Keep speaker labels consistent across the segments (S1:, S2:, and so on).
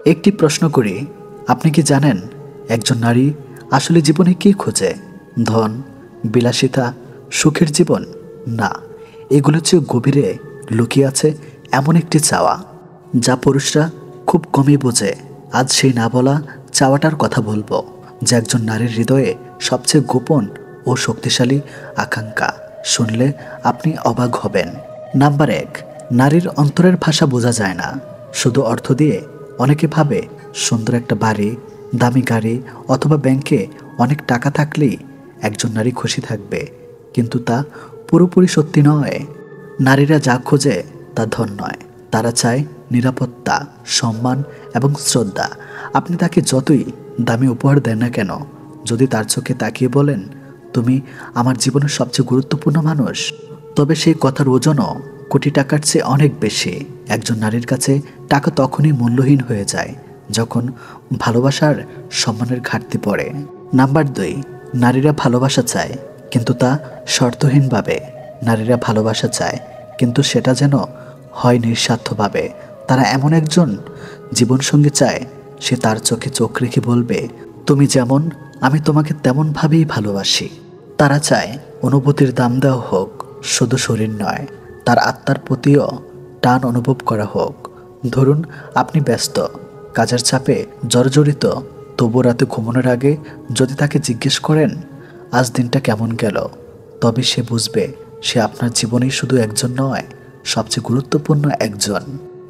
S1: একটি প্রশ্ন করি, আপনি কি জানেন একজন নারী আসলে জীবনে কী খোঁজে? ধন, বিলাসিতা, সুখের জীবন? না, এগুলোর চেয়ে গভীরে লুকিয়ে আছে এমন একটি চাওয়া যা পুরুষরা খুব কমই বোঝে। আজ সেই না বলা চাওয়াটার কথা বলবো, যে একজন নারীর হৃদয়ে সবচেয়ে গোপন ও শক্তিশালী আকাঙ্ক্ষা। শুনলে আপনি অবাক হবেন। নাম্বার 1, নারীর অন্তরের ভাষা বোঝা যায় না শুধু অর্থ দিয়ে। অনেকে ভাবে সুন্দর একটা বাড়ি, দামি গাড়ি অথবা ব্যাংকে অনেক টাকা থাকলেই একজন নারী খুশি থাকবে, কিন্তু তা পুরোপুরি সত্যি নয়। নারীরা যা খোঁজে তা ধন নয়, তারা চায় নিরাপত্তা, সম্মান এবং শ্রদ্ধা। আপনি তাকে যতই দামি উপহার দেন না কেন, যদি তার চোখে তাকিয়ে বলেন, তুমি আমার জীবনের সবচেয়ে গুরুত্বপূর্ণ মানুষ, তবে সেই কথার ওজনও কোটি টাকার চেয়ে অনেক বেশি। একজন নারীর কাছে টাকা তখনই মূল্যহীন হয়ে যায় যখন ভালোবাসার সম্মানের ঘাটতি পড়ে। নাম্বার 2, নারীরা ভালোবাসা চায় কিন্তু তা শর্তহীনভাবে। নারীরা ভালোবাসা চায় কিন্তু সেটা যেন হয় নিঃস্বার্থভাবে। তারা এমন একজন জীবনসঙ্গী চায়, সে তার চোখে চোখ রেখে বলবে, তুমি যেমন আমি তোমাকে তেমনভাবেই ভালোবাসি। তারা চায় অনুভূতির দাম দেওয়া হোক, শুধু শরীর নয়, তার আত্মার প্রতিও টান অনুভব করা হোক। ধরুন আপনি ব্যস্ত, কাজের চাপে জর্জরিত, তবু রাতে ঘুমানোর আগে যদি তাকে জিজ্ঞেস করেন, আজ দিনটা কেমন গেল, তবে সে বুঝবে সে আপনার জীবনেই শুধু একজন নয়, সবচেয়ে গুরুত্বপূর্ণ একজন।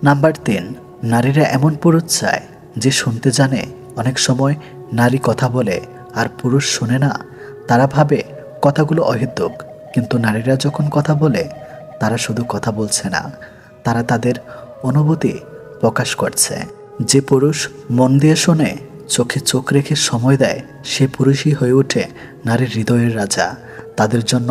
S1: নাম্বার 3, নারীরা এমন পুরুষ চায় যে শুনতে জানে। অনেক সময় নারী কথা বলে আর পুরুষ শোনে না। তারা ভাবে কথাগুলো অহেতুক, কিন্তু নারীরা যখন কথা বলে তারা শুধু কথা বলছে না, তারা তাদের অনুভূতি প্রকাশ করছে। যে পুরুষ মন দিয়ে শোনে, চোখে চোখ রেখে সময় দেয়, সে পুরুষই হয়ে ওঠে নারীর হৃদয়ের রাজা। তাদের জন্য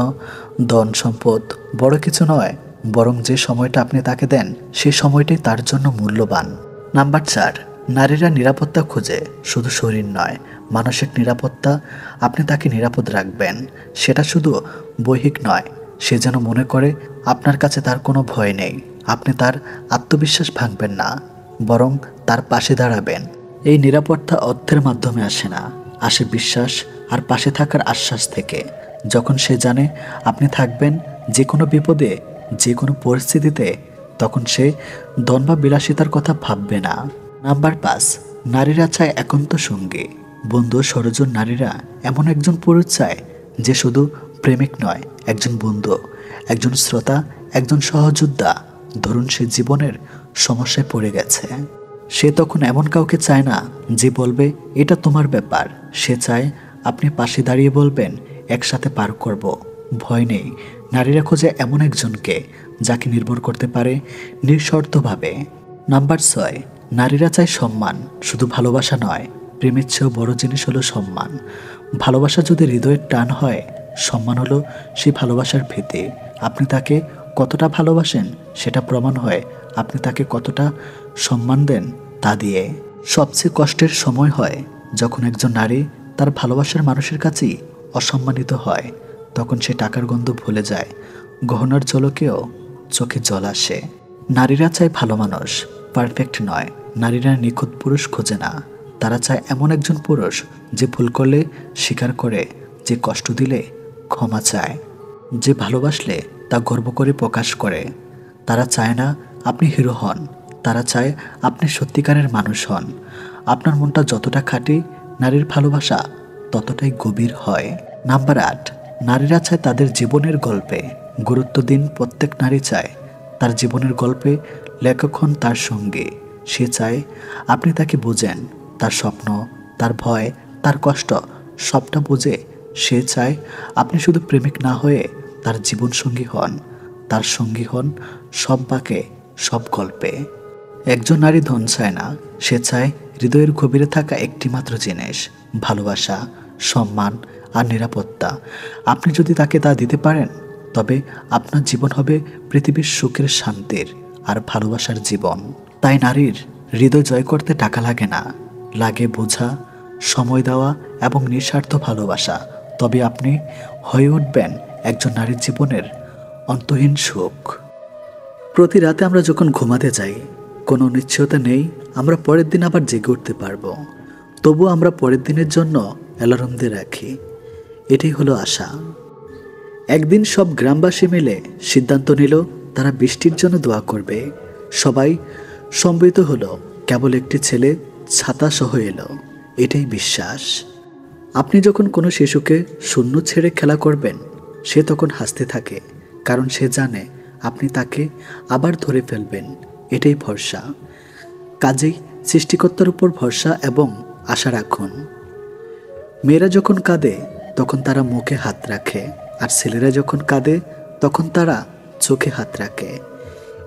S1: ধন সম্পদ বড় কিছু নয়, বরং যে সময়টা আপনি তাকে দেন সেই সময়টাই তার জন্য মূল্যবান। নাম্বার 4, নারীরা নিরাপত্তা খোঁজে, শুধু শরীর নয়, মানসিক নিরাপত্তা। আপনি তাকে নিরাপদ রাখবেন, সেটা শুধু বৈহিক নয়। সে যেন মনে করে আপনার কাছে তার কোনো ভয় নেই। আপনি তার আত্মবিশ্বাস ভাঙবেন না, বরং তার পাশে দাঁড়াবেন। এই নিরাপত্তা অর্থের মাধ্যমে আসে না, আসে বিশ্বাস আর পাশে থাকার আশ্বাস থেকে। যখন সে জানে আপনি থাকবেন যে কোনো বিপদে, যে কোনো পরিস্থিতিতে, তখন সে ধন বা বিলাসিতার কথা ভাববে না। নাম্বার 5, নারীরা চায় একান্ত সঙ্গী, বন্ধু। সরজন নারীরা এমন একজন পুরুষ চায় যে শুধু প্রেমিক নয়, একজন বন্ধু, একজন শ্রোতা, একজন সহযোদ্ধা। ধরুন সে জীবনের সমস্যায় পড়ে গেছে, সে তখন এমন কাউকে চায় না যে বলবে এটা তোমার ব্যাপার। সে চায় আপনি পাশে দাঁড়িয়ে বলবেন, একসাথে পার করব, ভয় নেই। নারীরা খোঁজে এমন একজনকে যাকে নির্ভর করতে পারে নিঃশর্তভাবে। নাম্বার 6, নারীরা চায় সম্মান, শুধু ভালোবাসা নয়। প্রেমের চেয়েও বড় জিনিস হলো সম্মান। ভালোবাসা যদি হৃদয়ের টান হয়, সম্মান হলো সেই ভালোবাসার ভিত্তি। আপনি তাকে কতটা ভালোবাসেন সেটা প্রমাণ হয় আপনি তাকে কতটা সম্মান দেন তা দিয়ে। সবচেয়ে কষ্টের সময় হয় যখন একজন নারী তার ভালোবাসার মানুষের কাছেই অসম্মানিত হয়। তখন সে টাকার গন্ধ ভুলে যায়, গহনার ঝলকেও চোখে জল আসে। নারীরা চায় ভালো মানুষ, পারফেক্ট নয়। নারীরা নিখুঁত পুরুষ খোঁজে না, তারা চায় এমন একজন পুরুষ যে ভুল করলে স্বীকার করে, যে কষ্ট দিলে ক্ষমা চায়, যে ভালোবাসলে তা গর্ব করে প্রকাশ করে। তারা চায় না আপনি হিরো হন, তারা চায় আপনি সত্যিকারের মানুষ হন। আপনার মনটা যতটা খাঁটি, নারীর ভালোবাসা ততটাই গভীর হয়। নাম্বার 8, নারীরা চায় তাদের জীবনের গল্পে গুরুত্ব দিন। প্রত্যেক নারী চায় তার জীবনের গল্পে লেখক হন তার সঙ্গে। সে চায় আপনি তাকে বোঝেন, তার স্বপ্ন, তার ভয়, তার কষ্ট সবটা বুঝে। সে চায় আপনি শুধু প্রেমিক না হয়ে তার জীবনসঙ্গী হন, তার সঙ্গী হন সব বাঁকে, সব গল্পে। একজন নারী ধন চায় না, সে চায় হৃদয়ের গভীরে থাকা একটি মাত্র জিনিস, ভালোবাসা, সম্মান আর নিরাপত্তা। আপনি যদি তাকে তা দিতে পারেন, তবে আপনার জীবন হবে পৃথিবীর সুখের, শান্তির আর ভালোবাসার জীবন। তাই নারীর হৃদয় জয় করতে টাকা লাগে না, লাগে বোঝা, সময় দেওয়া এবং নিঃস্বার্থ ভালোবাসা। তবে আপনি হয়ে উঠবেন একজন নারীর জীবনের অন্তহীন সুখ। প্রতি রাতে আমরা যখন ঘুমাতে যাই, কোনো নিশ্চয়তা নেই আমরা পরের দিন আবার জেগে উঠতে পারবো, তবুও আমরা পরের দিনের জন্য অ্যালার্ম দিয়ে রাখি। এটাই হলো আশা। একদিন সব গ্রামবাসী মিলে সিদ্ধান্ত নিল তারা বৃষ্টির জন্য দোয়া করবে। সবাই সম্মিলিত হলো, কেবল একটি ছেলে ছাতা সহ এলো। এটাই বিশ্বাস। আপনি যখন কোনো শিশুকে শূন্য ছেড়ে খেলা করবেন, সে তখন হাসতে থাকে, কারণ সে জানে আপনি তাকে আবার ধরে ফেলবেন। এটাই ভরসা। কাজেই সৃষ্টিকর্তার উপর ভরসা এবং আশা রাখুন। মেয়েরা যখন কাঁদে তখন তারা মুখে হাত রাখে, আর ছেলেরা যখন কাঁদে তখন তারা চোখে হাত রাখে।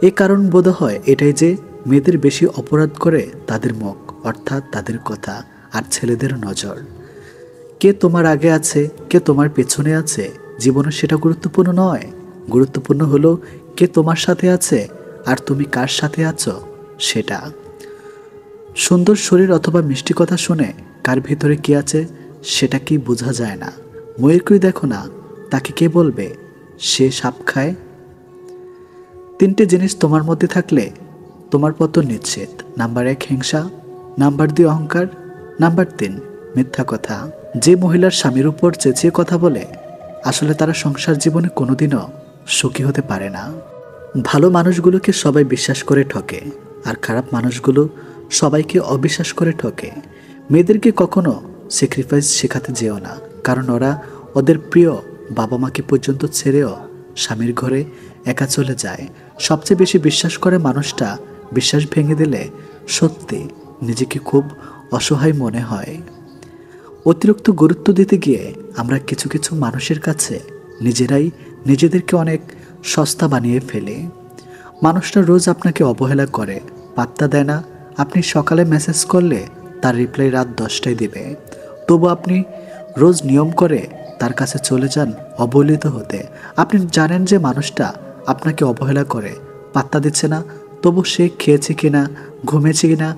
S1: এই কারণ বোধ হয় এটাই যে মেয়েদের বেশি অপরাধ করে তাদের মুখ, অর্থাৎ তাদের কথা, আর ছেলেদের নজর। কে তোমার আগে আছে, কে তোমার পেছনে আছে, জীবনে সেটা গুরুত্বপূর্ণ নয়। গুরুত্বপূর্ণ হলো কে তোমার সাথে আছে আর তুমি কার সাথে আছো সেটা। সুন্দর শরীর অথবা মিষ্টি কথা শুনে কার ভিতরে কি আছে সেটা কি বোঝা যায় না। ময়ূরকেই দেখো না, তাকে কে বলবে সে সাপ খায়? 3টে জিনিস তোমার মধ্যে থাকলে তোমার পতন নিশ্চিত। নাম্বার 1 হিংসা, নাম্বার 2 অহংকার, নাম্বার 3 মিথ্যা কথা। যে মহিলার স্বামীর উপর চেঁচিয়ে কথা বলে, আসলে তারা সংসার জীবনে কোনোদিনও সুখী হতে পারে না। ভালো মানুষগুলোকে সবাই বিশ্বাস করে ঠকে, আর খারাপ মানুষগুলো সবাইকে অবিশ্বাস করে ঠকে। মেয়েদেরকে কখনো স্যাক্রিফাইস শেখাতে যেও না, কারণ ওরা ওদের প্রিয় বাবা মাকে পর্যন্ত ছেড়েও স্বামীর ঘরে একা চলে যায়। সবচেয়ে বেশি বিশ্বাস করে মানুষটা বিশ্বাস ভেঙে দিলে সত্যি নিজেকে খুব অসহায় মনে হয়। অতিরিক্ত গুরুত্ব দিতে গিয়ে আমরা কিছু কিছু মানুষের কাছে নিজেরাই নিজেদেরকে অনেক সস্তা বানিয়ে ফেলি। মানুষটা রোজ আপনাকে অবহেলা করে, পাত্তা দেয় না। আপনি সকালে মেসেজ করলে তার রিপ্লাই রাত 10টায় দিবে, তবু আপনি রোজ নিয়ম করে তার কাছে চলে যান অবহেলিত হতে। আপনি জানেন যে মানুষটা আপনাকে অবহেলা করে, পাত্তা দিচ্ছে না, তবু সে খেয়েছে কিনা, ঘুমিয়েছে কিনা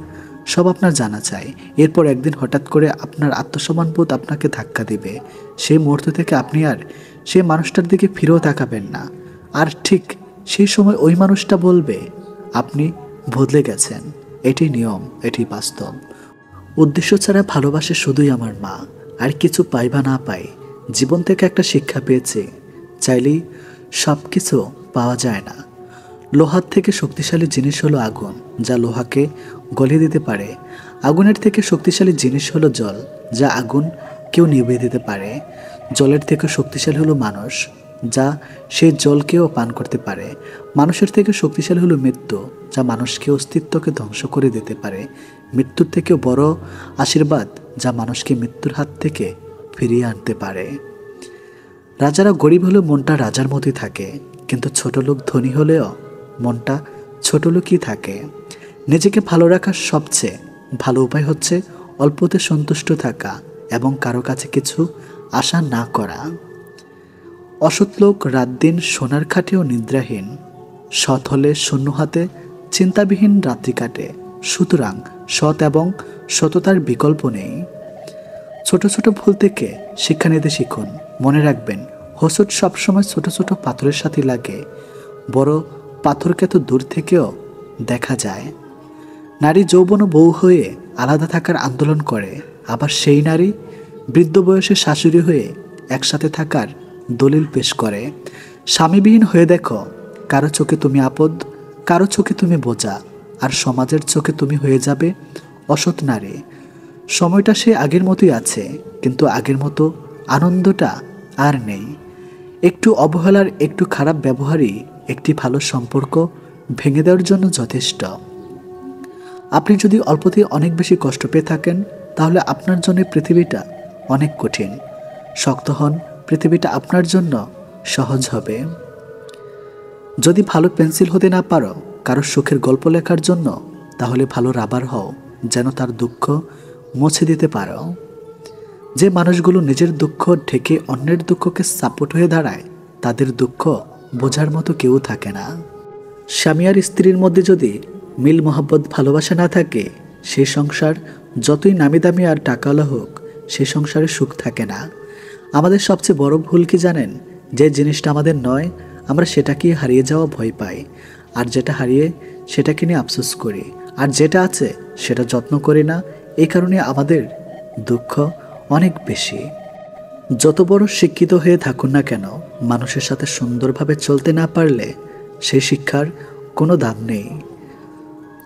S1: সব আপনার জানা চাই। এরপর একদিন হঠাৎ করে আপনার আত্মসম্মানবোধ আপনাকে ধাক্কা দিবে। সেই মুহূর্ত থেকে আপনি আর সেই মানুষটার দিকে ফিরেও তাকাবেন না। আর ঠিক সেই সময় ওই মানুষটা বলবে আপনি বদলে গেছেন। এটি নিয়ম, এটি বাস্তব। উদ্দেশ্য ছাড়া ভালোবাসে শুধুই আমার মা। আর কিছু পাই বা না পাই, জীবন থেকে একটা শিক্ষা পেয়েছি, চাইলেই সব কিছু পাওয়া যায় না। লোহার থেকে শক্তিশালী জিনিস হলো আগুন, যা লোহাকে গলিয়ে দিতে পারে। আগুনের থেকে শক্তিশালী জিনিস হলো জল, যা আগুন কেউ নিভিয়ে দিতে পারে। জলের থেকে শক্তিশালী হলো মানুষ, যা সেই জলকেও পান করতে পারে। মানুষের থেকে শক্তিশালী হলো মৃত্যু, যা মানুষকে অস্তিত্বকে ধ্বংস করে দিতে পারে। মৃত্যুর থেকেও বড় আশীর্বাদ, যা মানুষকে মৃত্যুর হাত থেকে ফিরিয়ে আনতে পারে। রাজারা গরিব হলেও মনটা রাজার মতোই থাকে, কিন্তু ছোট লোক ধনী হলেও মনটা ছোট লোকই থাকে। নিজেকে ভালো রাখার সবচেয়ে ভালো উপায় হচ্ছে অল্পতে সন্তুষ্ট থাকা এবং কারো কাছে কিছু আশা না করা। অসৎ লোক রাত দিন সোনার খাটেও নিদ্রাহীন, সৎ হলে শূন্য হাতে চিন্তাবিহীন রাত্রি কাটে। সুতরাং সৎ এবং সততার বিকল্প নেই। ছোট ছোট ভুল থেকে শিক্ষা নিতে শিখুন। মনে রাখবেন, হোঁচট সবসময় ছোট ছোট পাথরের সাথে লাগে, বড় পাথরকে তো দূর থেকেও দেখা যায়। নারী যৌবন ও বউ হয়ে আলাদা থাকার আন্দোলন করে, আবার সেই নারী বৃদ্ধ বয়সে শাশুড়ি হয়ে একসাথে থাকার দলিল পেশ করে। স্বামীবিহীন হয়ে দেখো, কারো চোখে তুমি আপদ, কারো চোখে তুমি বোঝা, আর সমাজের চোখে তুমি হয়ে যাবে অসৎ নারী। সময়টা সে আগের মতোই আছে, কিন্তু আগের মতো আনন্দটা আর নেই। একটু অবহেলার, একটু খারাপ ব্যবহারই একটি ভালো সম্পর্ক ভেঙে দেওয়ার জন্য যথেষ্ট। আপনি যদি অল্পতেই অনেক বেশি কষ্ট পেয়ে থাকেন, তাহলে আপনার জন্য পৃথিবীটা অনেক কঠিন। শক্ত হন, পৃথিবীটা আপনার জন্য সহজ হবে। যদি ভালো পেন্সিল হতে না পারো কারো সুখের গল্প লেখার জন্য, তাহলে ভালো রাবার হও, যেন তার দুঃখ মুছে দিতে পারো। যে মানুষগুলো নিজের দুঃখ ঢেকে অন্যের দুঃখকে সাপোর্ট হয়ে দাঁড়ায়, তাদের দুঃখ বোঝার মতো কেউ থাকে না। স্বামী আর স্ত্রীর মধ্যে যদি মিল মহব্বত ভালোবাসা না থাকে, সেই সংসার যতই নামি দামি আর টাকাওয়ালা হোক, সেই সংসারে সুখ থাকে না। আমাদের সবচেয়ে বড় ভুল কি জানেন? যে জিনিসটা আমাদের নয়, আমরা সেটাকেই হারিয়ে যাওয়া ভয় পাই, আর যেটা হারিয়ে সেটাকে নিয়ে আফসোস করি, আর যেটা আছে সেটা যত্ন করি না। এই কারণে আমাদের দুঃখ অনেক বেশি। যত বড় শিক্ষিত হয়ে থাকুন না কেন, মানুষের সাথে সুন্দরভাবে চলতে না পারলে সেই শিক্ষার কোনো দাম নেই।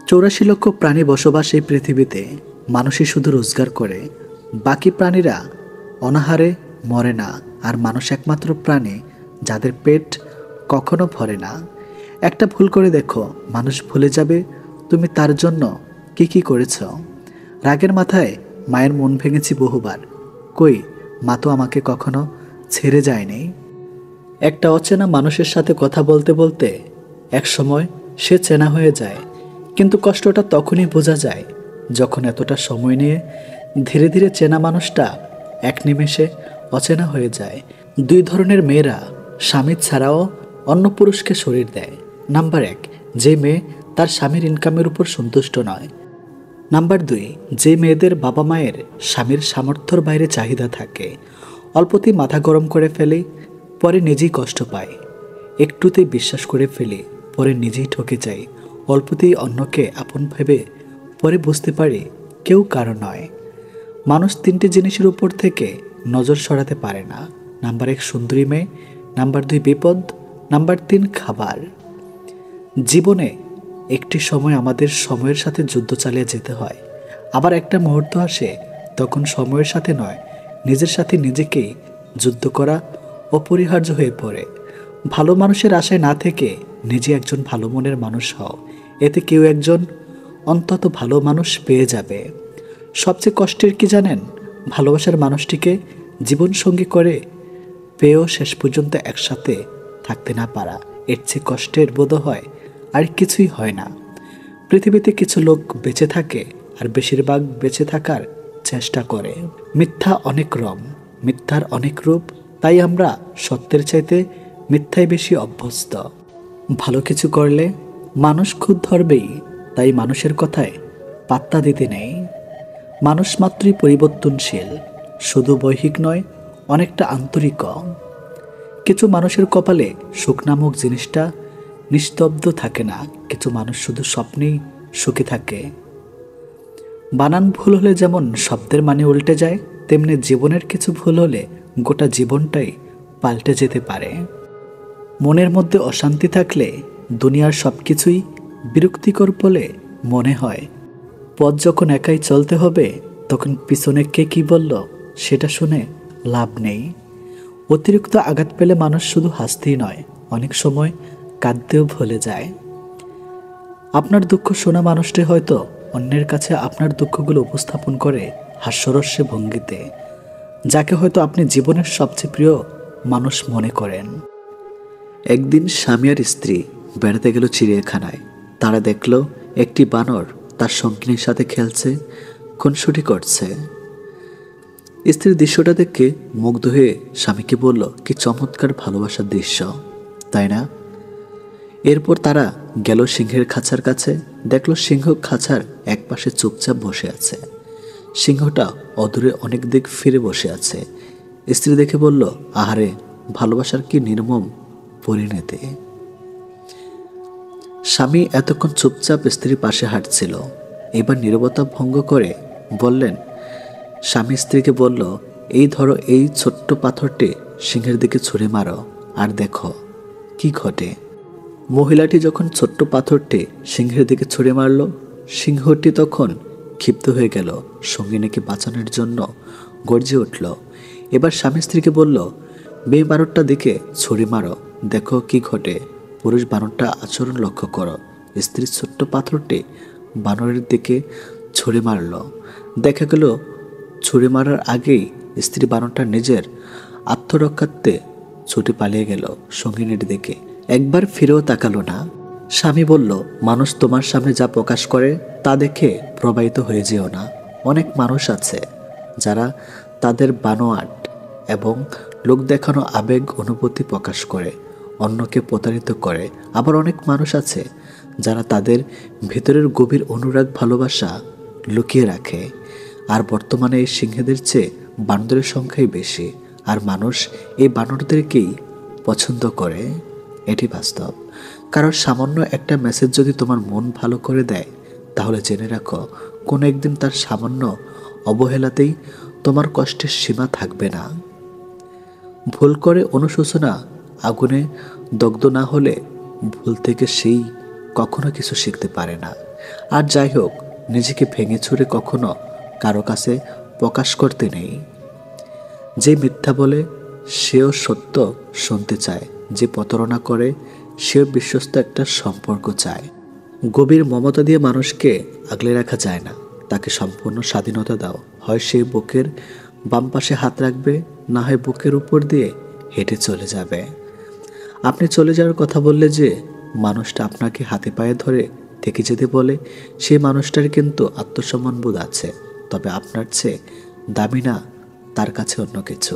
S1: 84 লক্ষ প্রাণী বসবাস এই পৃথিবীতে। মানুষই শুধু রোজগার করে, বাকি প্রাণীরা অনাহারে মরে না। আর মানুষ একমাত্র প্রাণী যাদের পেট কখনো ভরে না। একটা ভুল করে দেখো, মানুষ ভুলে যাবে তুমি তার জন্য কি কি করেছ। রাগের মাথায় মায়ের মন ভেঙেছি বহুবার, কই মা তো আমাকে কখনো ছেড়ে যায়নি। একটা অচেনা মানুষের সাথে কথা বলতে বলতে এক সময় সে চেনা হয়ে যায়, কিন্তু কষ্টটা তখনই বোঝা যায় যখন এতটা সময় নিয়ে ধীরে ধীরে চেনা মানুষটা এক নিমেষে অচেনা হয়ে যায়। দুই ধরনের মেয়েরা স্বামী ছাড়াও অন্য পুরুষকে শরীর দেয়। নাম্বার 1, যে মেয়ে তার স্বামীর ইনকামের উপর সন্তুষ্ট নয়। নাম্বার 2, যে মেয়েদের বাবা মায়ের স্বামীর সামর্থ্যর বাইরে চাহিদা থাকে। অল্পতেই মাথা গরম করে ফেলে, পরে নিজেই কষ্ট পায়। একটুতেই বিশ্বাস করে ফেলে, পরে নিজেই ঠকে যায়। অল্পতেই অন্যকে আপন ভেবে পরে বুঝতে পারে কেউ কারো নয়। মানুষ 3টে জিনিসের উপর থেকে নজর সরাতে পারে না। নাম্বার 1 সুন্দরী মেয়ে, নাম্বার 2 বিপদ, নাম্বার 3 খাবার। জীবনে একটি সময় আমাদের সময়ের সাথে যুদ্ধ চালিয়ে যেতে হয়। আবার একটা মুহূর্ত আসে তখন সময়ের সাথে নয়, নিজের সাথে নিজেকেই যুদ্ধ করা অপরিহার্য হয়ে পড়ে। ভালো মানুষের আশায় না থেকে নিজে একজন ভালো মনের মানুষ হও, এতে কেউ একজন অন্তত ভালো মানুষ পেয়ে যাবে। সবচেয়ে কষ্টের কি জানেন? ভালোবাসার মানুষটিকে জীবনসঙ্গী করে পেয়েও শেষ পর্যন্ত একসাথে থাকতে না পারা। এর চেয়ে কষ্টের বোধ হয় আর কিছুই হয় না। পৃথিবীতে কিছু লোক বেঁচে থাকে আর বেশিরভাগ বেঁচে থাকার চেষ্টা করে। মিথ্যা অনেক রং, মিথ্যার অনেক রূপ, তাই আমরা সত্যের চাইতে মিথ্যায় বেশি অভ্যস্ত। ভালো কিছু করলে মানুষ খুদ ধরবেই, তাই মানুষের কথায় পাত্তা দিতে নেই। মানুষ মাত্রই পরিবর্তনশীল, শুধু বৈহিক নয়, অনেকটা আন্তরিক। কিছু মানুষের কপালে সুখ নামক জিনিসটা নিস্তব্ধ থাকে না, কিছু মানুষ শুধু স্বপ্নেই সুখী থাকে। বানান ভুল হলে যেমন শব্দের মানে উল্টে যায়, তেমনি জীবনের কিছু ভুল হলে গোটা জীবনটাই পাল্টে যেতে পারে। মনের মধ্যে অশান্তি থাকলে দুনিয়ার সব কিছুই বিরক্তিকর বলে মনে হয়। পথ যখন একাই চলতে হবে, তখন পিছনে কে কি বলল সেটা শুনে লাভ নেই। অতিরিক্ত আঘাত পেলে মানুষ শুধু হাসতেই নয়, অনেক সময় কাঁদতেও ভুলে যায়। আপনার দুঃখ শোনা মানুষটি হয়তো অন্যের কাছে আপনার দুঃখগুলো উপস্থাপন করে হাস্যরস্যে ভঙ্গিতে, যাকে হয়তো আপনি জীবনের সবচেয়ে প্রিয় মানুষ মনে করেন। একদিন স্বামী আর স্ত্রী বেড়াতে গেল চিড়িয়াখানায়। তারা দেখল একটি বানর তার সঙ্গিনীর সাথে খেলছে, খুনসুটি করছে। স্ত্রীর দৃশ্যটা দেখে মুগ্ধ হয়ে স্বামীকে বলল, কি চমৎকার ভালোবাসার দৃশ্য, তাই না? এরপর তারা গেল সিংহের খাঁচার কাছে, দেখল সিংহ খাঁচার একপাশে চুপচাপ বসে আছে। সিংহটা অদূরে অনেক দিক ফিরে বসে আছে। স্ত্রী দেখে বলল, আহারে, ভালোবাসার কি নির্মম পরিণতি। স্বামী এতক্ষণ চুপচাপ স্ত্রীর পাশে হাঁটছিল, এবার নীরবতা ভঙ্গ করে বললেন, স্বামী স্ত্রীকে বলল, এই ধরো এই ছোট্ট পাথরটি সিংহের দিকে ছুঁড়ে মারো আর দেখো কি ঘটে। মহিলাটি যখন ছোট্ট পাথরটি সিংহের দিকে ছুঁড়ে মারল, সিংহটি তখন ক্ষিপ্ত হয়ে গেল, সঙ্গিনীকে বাঁচানোর জন্য গর্জে উঠল। এবার স্বামী স্ত্রীকে বলল, মেয়ে বানরটা দিকে ছুঁড়ে মারো, দেখো কি ঘটে। পুরুষ বানরটা আচরণ লক্ষ্য করো। স্ত্রী ছোট্ট পাথরটি বানরের দিকে ছুঁড়ে মারল। দেখা গেল ছুঁড়ে মারার আগেই স্ত্রী বানরটা নিজের আত্মরক্ষার্থে ছুটে পালিয়ে গেল সঙ্গিনীর দিকে, একবার ফিরেও তাকালো না। স্বামী বলল, মানুষ তোমার সামনে যা প্রকাশ করে তা দেখে প্রবাহিত হয়ে যেও না। অনেক মানুষ আছে যারা তাদের বানোয়াট এবং লোক দেখানো আবেগ অনুভূতি প্রকাশ করে, অন্যকে প্রতারিত করে। আবার অনেক মানুষ আছে যারা তাদের ভেতরের গভীর অনুরাগ ভালোবাসা লুকিয়ে রাখে। আর বর্তমানে এই সিংহদের চেয়ে বানরের সংখ্যাই বেশি, আর মানুষ এই বানরদেরকেই পছন্দ করে, এটি বাস্তব। কারণ সামান্য একটা মেসেজ যদি তোমার মন ভালো করে দেয়, তাহলে জেনে রাখো কোনো একদিন তার সামান্য অবহেলাতেই তোমার কষ্টের সীমা থাকবে না। ভুল করে অনুশোচনা আগুনে দগ্ধ না হলে ভুল থেকে সেই কখনো কিছু শিখতে পারে না। আর যাই হোক, নিজেকে ভেঙে ছুঁড়ে কখনো কারো কাছে প্রকাশ করতে নেই। যে মিথ্যা বলে সেও সত্য শুনতে চায়, যে প্রতারণা করে সেও বিশ্বস্ত একটা সম্পর্ক চায়। গভীর মমতা দিয়ে মানুষকে আগলে রাখা যায় না, তাকে সম্পূর্ণ স্বাধীনতা দাও। হয় সে বুকের বাম পাশে হাত রাখবে, না হয় বুকের উপর দিয়ে হেঁটে চলে যাবে। আপনি চলে যাওয়ার কথা বললে যে মানুষটা আপনাকে হাতে পায়ে ধরে থেকে যেতে বলে, সেই মানুষটার কিন্তু আত্মসম্মানবোধ আছে, তবে আপনার চেয়ে দামি না তার কাছে অন্য কিছু।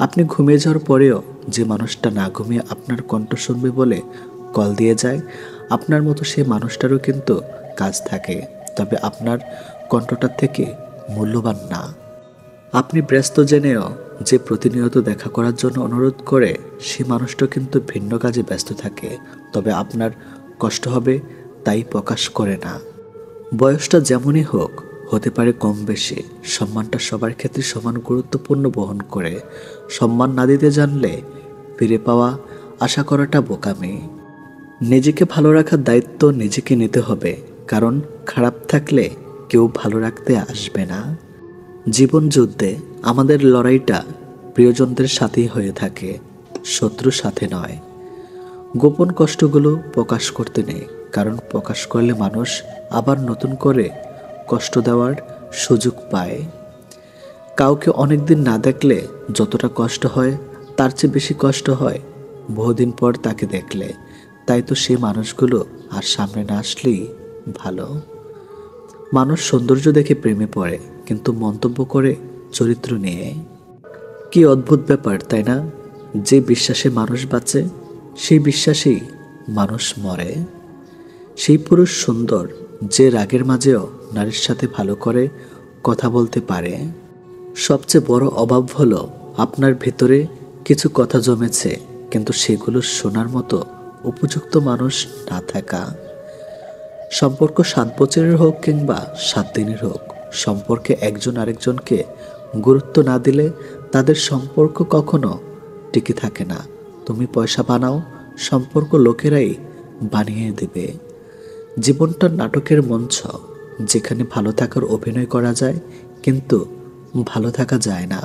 S1: আপনি ঘুমিয়ে যাওয়ার পরেও যে মানুষটা না ঘুমিয়ে আপনার কণ্ঠ শুনবে বলে কল দিয়ে যায়, আপনার মতো সেই মানুষটারও কিন্তু কাজ থাকে, তবে আপনার কণ্ঠটার থেকে মূল্যবান না। আপনি ব্যস্ত জেনেও যে প্রতিনিয়ত দেখা করার জন্য অনুরোধ করে, সেই মানুষটা কিন্তু ভিন্ন কাজে ব্যস্ত থাকে, তবে আপনার কষ্ট হবে তাই প্রকাশ করে না। বয়সটা যেমনই হোক, হতে পারে কম বেশি, সম্মানটা সবার ক্ষেত্রে সমান গুরুত্বপূর্ণ বহন করে। সম্মান না দিতে জানলে ফিরে পাওয়া আশা করাটা বোকামি। নিজেকে ভালো রাখার দায়িত্ব নিজেকে নিতে হবে, কারণ খারাপ থাকলে কেউ ভালো রাখতে আসবে না। জীবন যুদ্ধে আমাদের লড়াইটা প্রিয়জনদের সাথেই হয়ে থাকে, শত্রুর সাথে নয়। গোপন কষ্টগুলো প্রকাশ করতে নেই, কারণ প্রকাশ করলে মানুষ আবার নতুন করে কষ্ট দেওয়ার সুযোগ পায়। কাউকে অনেকদিন না দেখলে যতটা কষ্ট হয়, তার চেয়ে বেশি কষ্ট হয় বহুদিন পর তাকে দেখলে। তাই তো সেই মানুষগুলো আর সামনে না আসলেই ভালো। মানুষ সৌন্দর্য দেখে প্রেমে পড়ে, কিন্তু মন্তব্য করে চরিত্র নিয়ে। কি অদ্ভুত ব্যাপার, তাই না? যে বিশ্বাসে মানুষ বাঁচে, সেই বিশ্বাসেই মানুষ মরে। সেই পুরুষ সুন্দর যে রাগের মাঝেও নারীর সাথে ভালো করে কথা বলতে পারে। সবচেয়ে বড় অভাব হলো আপনার ভেতরে কিছু কথা জমেছে, কিন্তু সেগুলো শোনার মতো উপযুক্ত মানুষ না থাকা। সম্পর্ক 7 বছরের হোক কিংবা 7 দিনের হোক, সম্পর্কে একজন আরেকজনকে গুরুত্ব না দিলে তাদের সম্পর্ক কখনো টিকে থাকে না। তুমি পয়সা বানাও, সম্পর্ক লোকেরাই বানিয়ে দেবে। জীবনটা নাটকের মঞ্চ, যেখানে ভালো থাকার অভিনয় করা যায়, কিন্তু ভালো থাকা যায় না।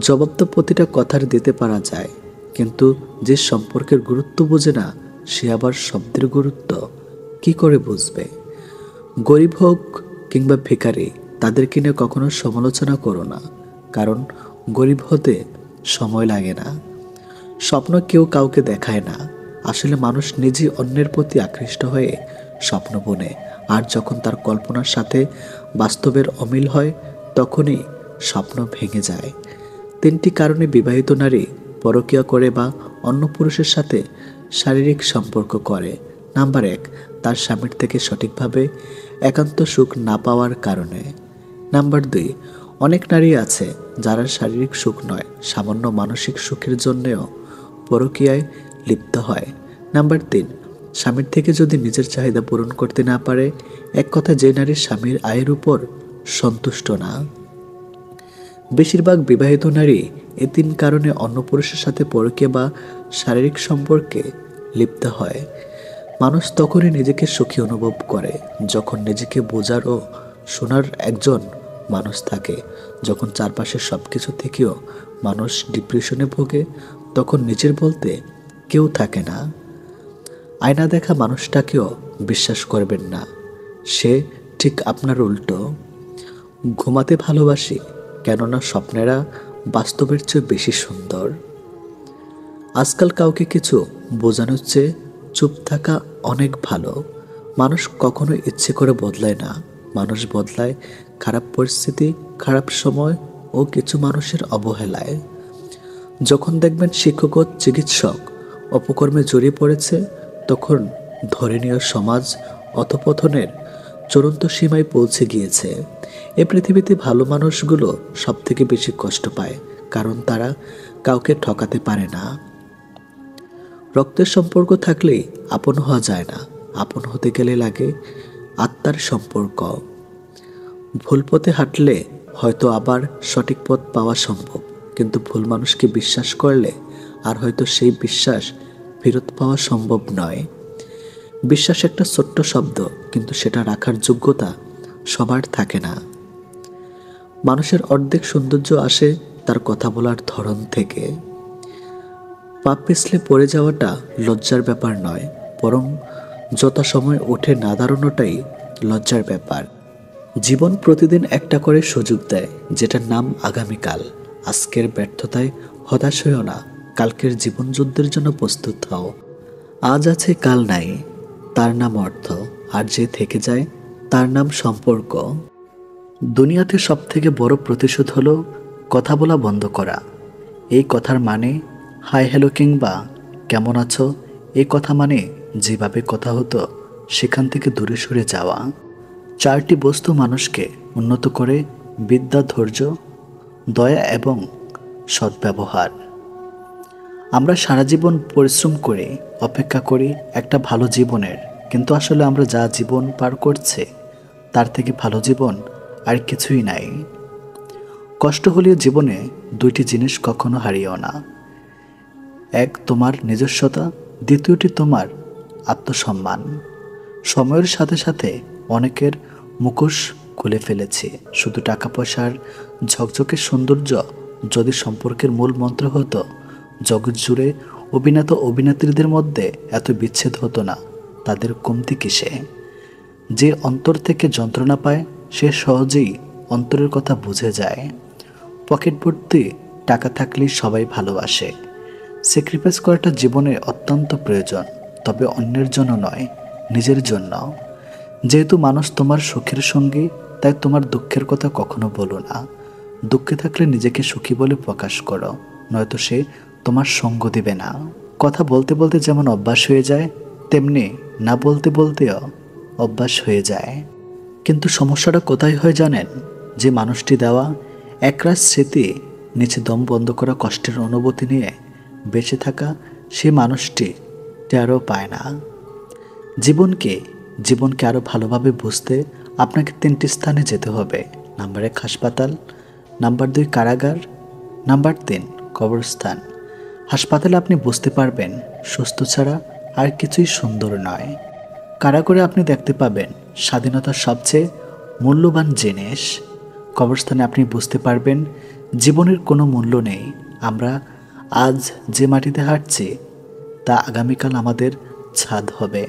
S1: জবাব তো প্রতিটা কথার দিতে পারা যায়, কিন্তু যে সম্পর্কের গুরুত্ব বোঝে না, সে আবার শব্দের গুরুত্ব কি করে বুঝবে? গরিব হোক কিংবা ভিখারি, তাদেরকে নিয়ে কখনো সমালোচনা করো না, কারণ গরিব হতে সময় লাগে না। স্বপ্ন কেউ কাউকে দেখায় না, আসলে মানুষ নিজেই অন্যের প্রতি আকৃষ্ট হয়ে স্বপ্ন বোনে, আর যখন তার কল্পনার সাথে বাস্তবের অমিল হয়, তখনই স্বপ্ন ভেঙে যায়। 3টি কারণে বিবাহিত নারী পরকীয়া করে বা অন্য পুরুষের সাথে শারীরিক সম্পর্ক করে। নাম্বার 1, তার স্বামীর থেকে সঠিকভাবে একান্ত সুখ না পাওয়ার কারণে। নাম্বার 2, অনেক নারী আছে যারা শারীরিক সুখ নয়, সামান্য মানসিক সুখের জন্যেও পরকীয়ায় লিপ্ত হয়। নাম্বার 3, স্বামীর থেকে যদি নিজের চাহিদা পূরণ করতে না পারে। এক কথা, যে নারী স্বামীর আয়ের উপর সন্তুষ্ট না। বেশিরভাগ বিবাহিত নারী এই 3 কারণে অন্য পুরুষের সাথে পরকীয়া বা শারীরিক সম্পর্কে লিপ্ত হয়। মানুষ তখনই নিজেকে সুখী অনুভব করে যখন নিজেকে বোঝার ও শোনার একজন মানুষ থাকে। যখন চারপাশের সব কিছু থেকেও মানুষ ডিপ্রেশনে ভোগে, তখন নিজের বলতে কেউ থাকে না। আয়না দেখা মানুষটাকেও বিশ্বাস করবেন না, সে ঠিক আপনার উল্টো। ঘুমাতে ভালোবাসি, কেননা স্বপ্নেরা বাস্তবের চেয়ে বেশি সুন্দর। আজকাল কাউকে কিছু বোঝানোর চেয়ে চুপ থাকা অনেক ভালো। মানুষ কখনো ইচ্ছে করে বদলায় না, মানুষ বদলায় খারাপ পরিস্থিতি, খারাপ সময় ও কিছু মানুষের অবহেলায়। যখন দেখবেন শিক্ষক ও চিকিৎসক অপকর্মে জড়িয়ে পড়েছে, তখন ধরে নিয়ে সমাজ অধঃপতনের চূড়ান্ত সীমায় পৌঁছে গিয়েছে। এ পৃথিবীতে ভালো মানুষগুলো সবথেকে বেশি কষ্ট পায়, কারণ তারা কাউকে ঠকাতে পারে না। রক্তের সম্পর্ক থাকলেই আপন হওয়া যায় না, আপন হতে গেলে লাগে আত্মার সম্পর্ক। ভুল পথে হাঁটলে হয়তো আবার সঠিক পথ পাওয়া সম্ভব, কিন্তু ভুল মানুষকে বিশ্বাস করলে আর হয়তো সেই বিশ্বাস ফেরত পাওয়া সম্ভব নয়। বিশ্বাস একটা ছোট্ট শব্দ, কিন্তু সেটা রাখার যোগ্যতা সবার থাকে না। মানুষের অর্ধেক সৌন্দর্য আসে তার কথা বলার ধরন থেকে। পা পিছলে পড়ে যাওয়াটা লজ্জার ব্যাপার নয়, বরং যথাসময় উঠে না দাঁড়ানোটাই লজ্জার ব্যাপার। জীবন প্রতিদিন একটা করে সুযোগ দেয়, যেটার নাম আগামীকাল। আজকের ব্যর্থতায় হতাশ হইও না, কালকের জীবন যুদ্ধের জন্য প্রস্তুত হও। আজ আছে কাল নাই, তার নাম অর্থ। আর যে থেকে যায় তার নাম সম্পর্ক। দুনিয়াতে সবথেকে বড় প্রতিশোধ হলো কথা বলা বন্ধ করা। এই কথার মানে হাই হ্যালো কিংবা কেমন আছো, এই কথা মানে যেভাবে কথা হতো সেখান থেকে দূরে সরে যাওয়া। চারটি বস্তু মানুষকে উন্নত করে: বিদ্যা, ধৈর্য, দয়া এবং সদ্ব্যবহার। আমরা সারা জীবন পরিশ্রম করে অপেক্ষা করি একটা ভালো জীবনের, কিন্তু আসলে আমরা যা জীবন পার করছে তার থেকে ভালো জীবন আর কিছুই নাই। কষ্ট হলেও জীবনে দুইটি জিনিস কখনো হারিও না। এক তোমার নিজস্বতা, দ্বিতীয়টি তোমার আত্মসম্মান। সময়ের সাথে সাথে অনেকের মুখোশ খুলে ফেলেছে। শুধু টাকা পয়সার ঝকঝকে সৌন্দর্য যদি সম্পর্কের মূল মন্ত্র হতো, জগৎ জুড়ে অভিনেতা অভিনেত্রীদের মধ্যে এত বিচ্ছেদ হতো না। তাদের কমতি কিসে? যে অন্তর থেকে যন্ত্রণা পায় সে সহজেই অন্তরের কথা বুঝে যায়। পকেট ভর্তি টাকা থাকলেই সবাই ভালোবাসে। স্যাক্রিফাইস করাটা জীবনে অত্যন্ত প্রয়োজন, তবে অন্যের জন্য নয়, নিজের জন্য। যেহেতু মানুষ তোমার সুখের সঙ্গী, তাই তোমার দুঃখের কথা কখনো বলো না। দুঃখে থাকলে নিজেকে সুখী বলে প্রকাশ করো, নয়তো সে তোমার সঙ্গ দিবে না। কথা বলতে বলতে যেমন অভ্যাস হয়ে যায়, তেমনি না বলতে বলতেও অভ্যাস হয়ে যায়। কিন্তু সমস্যাটা কোথায় হয় জানেন? যে মানুষটি দেওয়া একরাশ স্মৃতি, নিচে দম বন্ধ করা কষ্টের অনুভূতি নিয়ে বেঁচে থাকা সেই মানুষটি টেরও পায় না। জীবনকে আরও ভালোভাবে বুঝতে আপনাকে 3টি স্থানে যেতে হবে। নাম্বার 1 হাসপাতাল, নাম্বার 2 কারাগার, নাম্বার 3 কবরস্থান। হাসপাতালে আপনি বুঝতে পারবেন সুস্থ ছাড়া আর কিছুই সুন্দর নয়। কারাগারে আপনি দেখতে পাবেন স্বাধীনতার সবচেয়ে মূল্যবান জিনিস। কবরস্থানে আপনি বুঝতে পারবেন জীবনের কোনো মূল্য নেই। আমরা আজ যে মাটিতে হাঁটছি তা আগামীকাল আমাদের ছাদ হবে।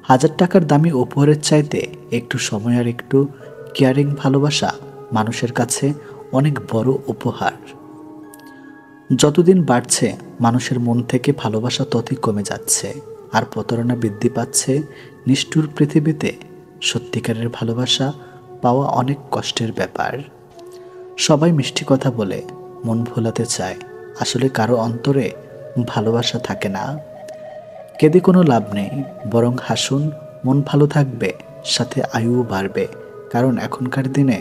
S1: 1000 টাকার দামি উপহারের চাইতে একটু সময় আর একটু কেয়ারিং ভালোবাসা মানুষের কাছে অনেক বড় উপহার। যতদিন বাড়ছে মানুষের মন থেকে ভালোবাসা ততই কমে যাচ্ছে, আর প্রতারণা বৃদ্ধি পাচ্ছে। নিষ্ঠুর পৃথিবীতে সত্যিকারের ভালোবাসা পাওয়া অনেক কষ্টের ব্যাপার। সবাই মিষ্টি কথা বলে মন ভোলাতে চায়, আসলে কারো অন্তরে ভালোবাসা থাকে না। কেঁদে কোনো লাভ নেই, বরং হাসুন, মন ভালো থাকবে, সাথে আয়ুও বাড়বে। কারণ এখনকার দিনে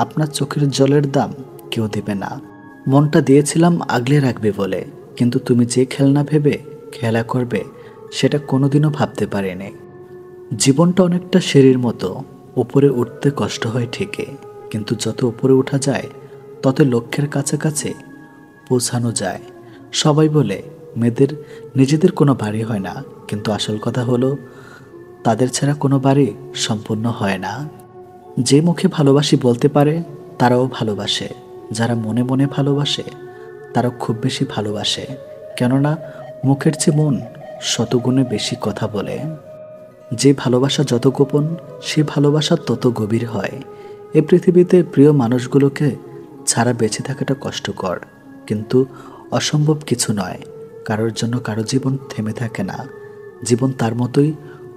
S1: আপনার চোখের জলের দাম কেউ দেবে না। মনটা দিয়েছিলাম আগলে রাখবে বলে, কিন্তু তুমি যে খেলনা ভেবে খেলা করবে সেটা কোনোদিনও ভাবতে পারেনি। জীবনটা অনেকটা সিঁড়ির মতো, উপরে উঠতে কষ্ট হয় ঠিকই, কিন্তু যত উপরে ওঠা যায় তত লক্ষ্যের কাছাকাছি পৌঁছানো যায়। সবাই বলে মেয়েদের নিজেদের কোনো বাড়ি হয় না, কিন্তু আসল কথা হলো তাদের ছাড়া কোনো বাড়ি সম্পূর্ণ হয় না। যে মুখে ভালোবাসি বলতে পারে তারাও ভালোবাসে, যারা মনে মনে ভালোবাসে তারা খুব বেশি ভালোবাসে, কেননা মুখের চেয়ে মন শতগুণে বেশি কথা বলে। যে ভালোবাসা যত গোপন, সে ভালোবাসা তত গভীর হয়। এ পৃথিবীতে প্রিয় মানুষগুলোকে ছাড়া বেঁচে থাকাটা কষ্টকর, কিন্তু অসম্ভব কিছু নয়। কারোর জন্য কারো জীবন থেমে থাকে না, জীবন তার মতোই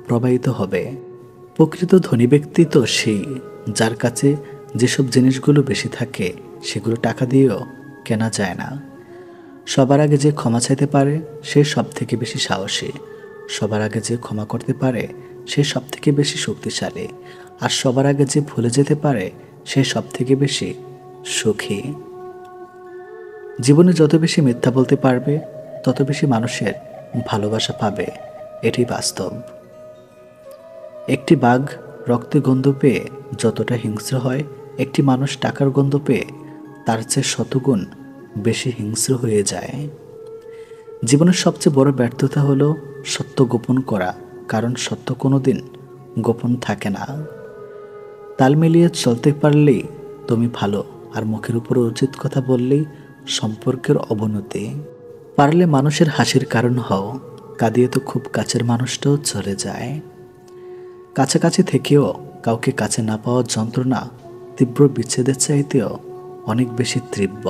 S1: প্রবাহিত হবে। প্রকৃত ধনী ব্যক্তি তো সেই, যার কাছে যেসব জিনিসগুলো বেশি থাকে সেগুলো টাকা দিয়েও কেনা যায় না। সবার আগে যে ক্ষমা চাইতে পারে সে সব থেকে বেশি সাহসী। সবার আগে যে ক্ষমা করতে পারে সে সব থেকে বেশি শক্তিশালী। আর সবার আগে যে ভুলে যেতে পারে সে সব থেকে বেশি সুখী। জীবনে যত বেশি মিথ্যা বলতে পারবে তত বেশি মানুষের ভালোবাসা পাবে, এটি বাস্তব। একটি বাঘ রক্তে গন্ধ পেয়ে যতটা হিংস্র হয়, একটি মানুষ টাকার গন্ধ পেয়ে তার চেয়ে শতগুণ বেশি হিংস্র হয়ে যায়। জীবনের সবচেয়ে বড় ব্যর্থতা হলো সত্য গোপন করা, কারণ সত্য কোনোদিন গোপন থাকে না। তাল মিলিয়ে চলতে পারলেই তুমি ভালো, আর মুখের উপর উচিত কথা বললেই সম্পর্কের অবনতি। পারলে মানুষের হাসির কারণ হও, কাঁদিয়ে তো খুব কাছের মানুষটাও চলে যায়। কাছাকাছি থেকেও কাউকে কাছে না পাওয়ার যন্ত্রণা তীব্র বিচ্ছেদের চাইতেও অনেক বেশি তীব্র।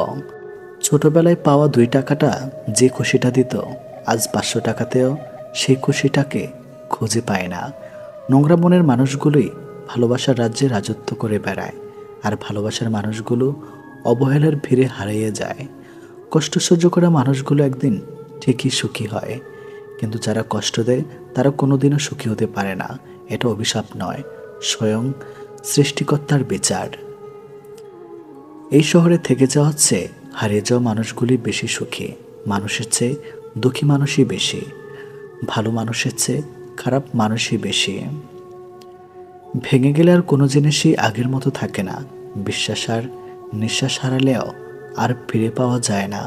S1: ছোটবেলায় পাওয়া 2 টাকাটা যে খুশিটা দিত, আজ 500 টাকাতেও সেই খুশিটাকে খুঁজে পায় না। নোংরা মনের মানুষগুলোই ভালোবাসার রাজ্যে রাজত্ব করে বেড়ায়, আর ভালোবাসার মানুষগুলো অবহেলার ভিড়ে হারিয়ে যায়। কষ্ট সহ্য করা মানুষগুলো একদিন ঠিকই সুখী হয়, কিন্তু যারা কষ্ট দেয় তারা কোনোদিনও সুখী হতে পারে না। এটা অভিশাপ নয়, স্বয়ং সৃষ্টিকর্তার বিচার। এই শহরে থেকে যাওয়া হচ্ছে হারিয়ে যাওয়া মানুষগুলি বেশি সুখী। মানুষের চেয়ে দুঃখী মানুষই বেশি, ভালো মানুষের চেয়ে খারাপ মানুষই বেশি। ভেঙে গেলে আর কোনো জিনিসই আগের মতো থাকে না। বিশ্বাস আর নিঃশ্বাস হারালেও আর ফিরে পাওয়া যায় না।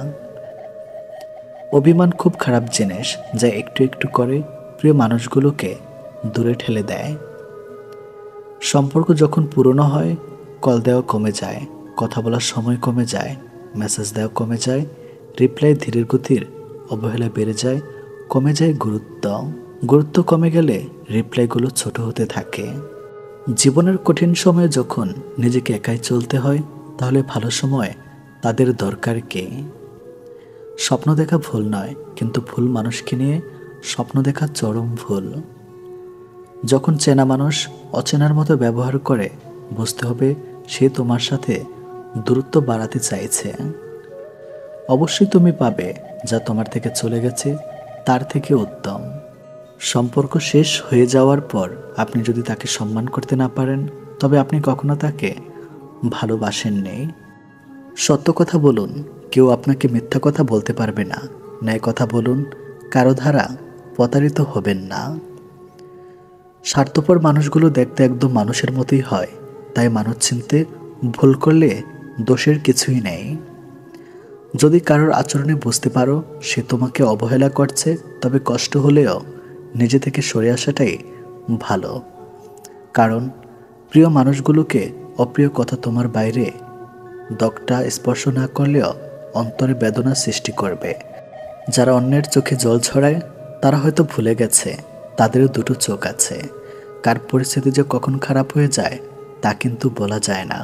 S1: অভিমান খুব খারাপ জিনিস, যা একটু একটু করে প্রিয় মানুষগুলোকে দূরে ঠেলে দেয়। সম্পর্ক যখন পুরনো হয়, কল দেওয়া কমে যায়, কথা বলার সময় কমে যায়, মেসেজ দেওয়া কমে যায়, রিপ্লাই ধীরের গতির, অবহেলা বেড়ে যায়, কমে যায় গুরুত্ব কমে গেলে রিপ্লাইগুলো ছোট হতে থাকে। জীবনের কঠিন সময়ে যখন নিজেকে একাই চলতে হয়, তাহলে ভালো সময় তাদের দরকার কে? স্বপ্ন দেখা ভুল নয়, কিন্তু ভুল মানুষকে নিয়ে স্বপ্ন দেখা চরম ভুল। যখন চেনা মানুষ অচেনার মতো ব্যবহার করে, বুঝতে হবে সে তোমার সাথে দূরত্ব বাড়াতে চাইছে। অবশ্যই তুমি পাবে যা তোমার থেকে চলে গেছে তার থেকে উত্তম। সম্পর্ক শেষ হয়ে যাওয়ার পর আপনি যদি তাকে সম্মান করতে না পারেন, তবে আপনি কখনো তাকে ভালোবাসেননি। সত্য কথা বলুন, কেউ আপনাকে মিথ্যা কথা বলতে পারবে না। ন্যায় কথা বলুন, কারো দ্বারা প্রতারিত হবেন না। স্বার্থপর মানুষগুলো দেখতে একদম মানুষের মতোই হয়, তাই মানুষ চিনতে ভুল করলে দোষের কিছুই নেই। যদি কারোর আচরণে বুঝতে পারো সে তোমাকে অবহেলা করছে, তবে কষ্ট হলেও নিজে থেকে সরে আসাটাই ভালো। কারণ প্রিয় মানুষগুলোকে অপ্রিয় কথা তোমার বাইরে দগটা স্পর্শ না করলেও অন্তরে বেদনা সৃষ্টি করবে। যারা অন্যের চোখে জল ছড়ায় তারা হয়তো ভুলে গেছে তাদেরও দুটো চোখ আছে। কার পরিস্থিতি যে কখন খারাপ হয়ে যায় তা কিন্তু বলা যায় না।